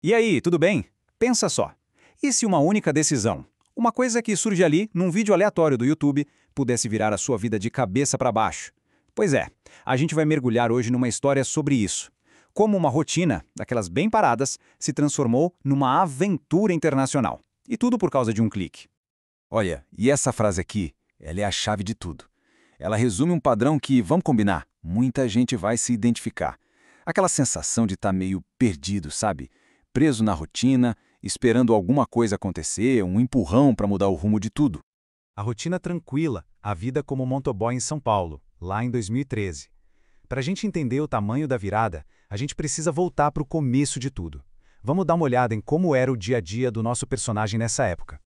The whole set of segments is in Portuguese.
E aí, tudo bem? Pensa só. E se uma única decisão, uma coisa que surge ali num vídeo aleatório do YouTube, pudesse virar a sua vida de cabeça para baixo? Pois é, a gente vai mergulhar hoje numa história sobre isso. Como uma rotina, daquelas bem paradas, se transformou numa aventura internacional. E tudo por causa de um clique. Olha, e essa frase aqui, ela é a chave de tudo. Ela resume um padrão que, vamos combinar, muita gente vai se identificar. Aquela sensação de estar meio perdido, sabe? Preso na rotina, esperando alguma coisa acontecer, um empurrão para mudar o rumo de tudo. A rotina tranquila, a vida como motoboy em São Paulo, lá em 2013. Para a gente entender o tamanho da virada, a gente precisa voltar para o começo de tudo. Vamos dar uma olhada em como era o dia a dia do nosso personagem nessa época.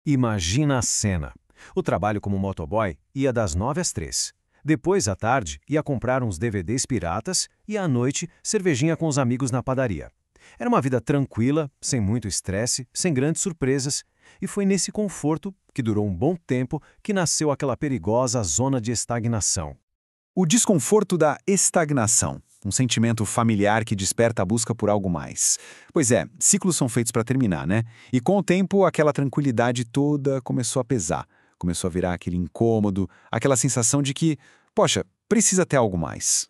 Imagina a cena. O trabalho como motoboy ia das 9 às 3. Depois, à tarde, ia comprar uns DVDs piratas e, à noite, cervejinha com os amigos na padaria. Era uma vida tranquila, sem muito estresse, sem grandes surpresas, e foi nesse conforto, que durou um bom tempo, que nasceu aquela perigosa zona de estagnação. O desconforto da estagnação, um sentimento familiar que desperta a busca por algo mais. Pois é, ciclos são feitos para terminar, né? E com o tempo, aquela tranquilidade toda começou a pesar. Começou a virar aquele incômodo, aquela sensação de que, poxa, precisa ter algo mais.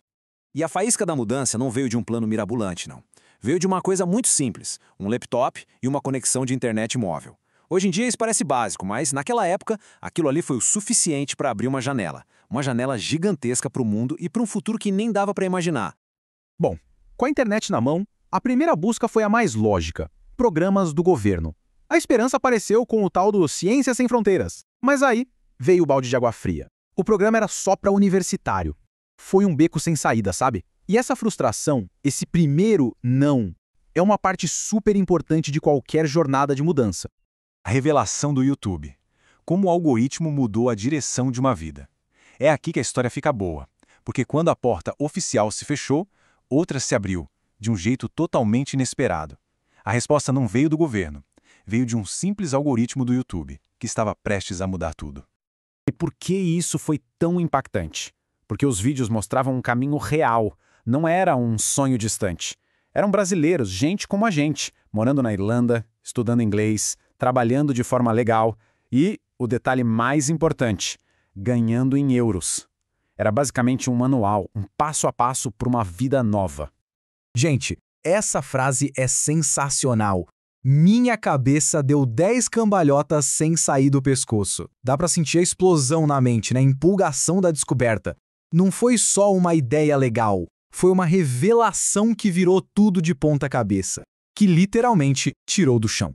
E a faísca da mudança não veio de um plano mirabolante, não. Veio de uma coisa muito simples, um laptop e uma conexão de internet móvel. Hoje em dia isso parece básico, mas naquela época aquilo ali foi o suficiente para abrir uma janela gigantesca para o mundo e para um futuro que nem dava para imaginar. Bom, com a internet na mão, a primeira busca foi a mais lógica: programas do governo. A esperança apareceu com o tal do Ciência Sem Fronteiras. Mas aí veio o balde de água fria. O programa era só para universitário. Foi um beco sem saída, sabe? E essa frustração, esse primeiro não, é uma parte super importante de qualquer jornada de mudança. A revelação do YouTube. Como o algoritmo mudou a direção de uma vida. É aqui que a história fica boa, porque quando a porta oficial se fechou, outra se abriu, de um jeito totalmente inesperado. A resposta não veio do governo, veio de um simples algoritmo do YouTube, que estava prestes a mudar tudo. E por que isso foi tão impactante? Porque os vídeos mostravam um caminho real, não era um sonho distante. Eram brasileiros, gente como a gente, morando na Irlanda, estudando inglês, trabalhando de forma legal e, o detalhe mais importante, ganhando em euros. Era basicamente um manual, um passo a passo para uma vida nova. Gente, essa frase é sensacional. Minha cabeça deu 10 cambalhotas sem sair do pescoço. Dá pra sentir a explosão na mente, né? A empolgação da descoberta. Não foi só uma ideia legal, foi uma revelação que virou tudo de ponta cabeça, que literalmente tirou do chão.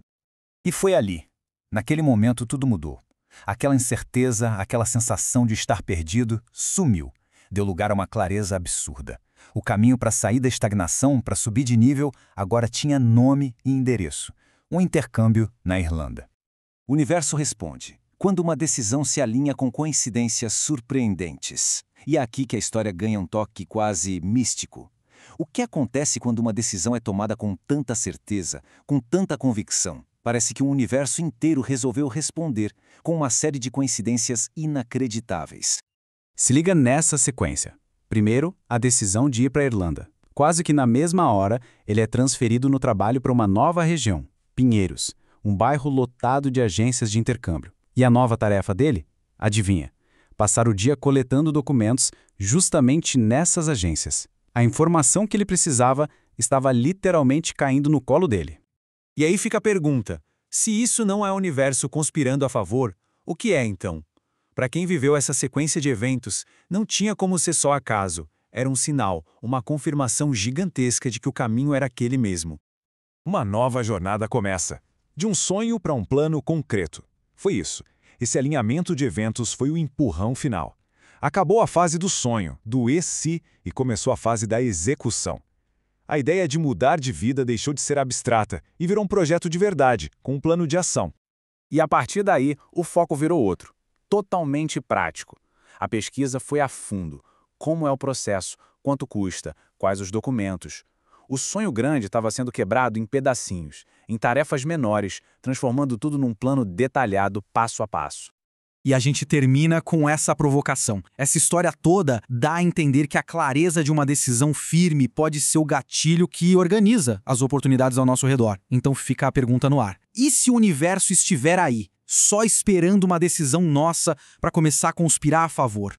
E foi ali. Naquele momento tudo mudou. Aquela incerteza, aquela sensação de estar perdido, sumiu. Deu lugar a uma clareza absurda. O caminho para sair da estagnação, para subir de nível, agora tinha nome e endereço. Um intercâmbio na Irlanda. O universo responde, quando uma decisão se alinha com coincidências surpreendentes. E é aqui que a história ganha um toque quase místico. O que acontece quando uma decisão é tomada com tanta certeza, com tanta convicção? Parece que um universo inteiro resolveu responder, com uma série de coincidências inacreditáveis. Se liga nessa sequência. Primeiro, a decisão de ir para a Irlanda. Quase que na mesma hora, ele é transferido no trabalho para uma nova região, Pinheiros, um bairro lotado de agências de intercâmbio. E a nova tarefa dele? Adivinha? Passar o dia coletando documentos justamente nessas agências. A informação que ele precisava estava literalmente caindo no colo dele. E aí fica a pergunta, se isso não é o universo conspirando a favor, o que é então? Para quem viveu essa sequência de eventos, não tinha como ser só acaso. Era um sinal, uma confirmação gigantesca de que o caminho era aquele mesmo. Uma nova jornada começa. De um sonho para um plano concreto. Foi isso. Esse alinhamento de eventos foi o empurrão final. Acabou a fase do sonho, do e se, e começou a fase da execução. A ideia de mudar de vida deixou de ser abstrata e virou um projeto de verdade, com um plano de ação. E a partir daí, o foco virou outro, totalmente prático. A pesquisa foi a fundo. Como é o processo? Quanto custa? Quais os documentos? O sonho grande estava sendo quebrado em pedacinhos, em tarefas menores, transformando tudo num plano detalhado passo a passo. E a gente termina com essa provocação. Essa história toda dá a entender que a clareza de uma decisão firme pode ser o gatilho que organiza as oportunidades ao nosso redor. Então fica a pergunta no ar. E se o universo estiver aí, só esperando uma decisão nossa para começar a conspirar a favor?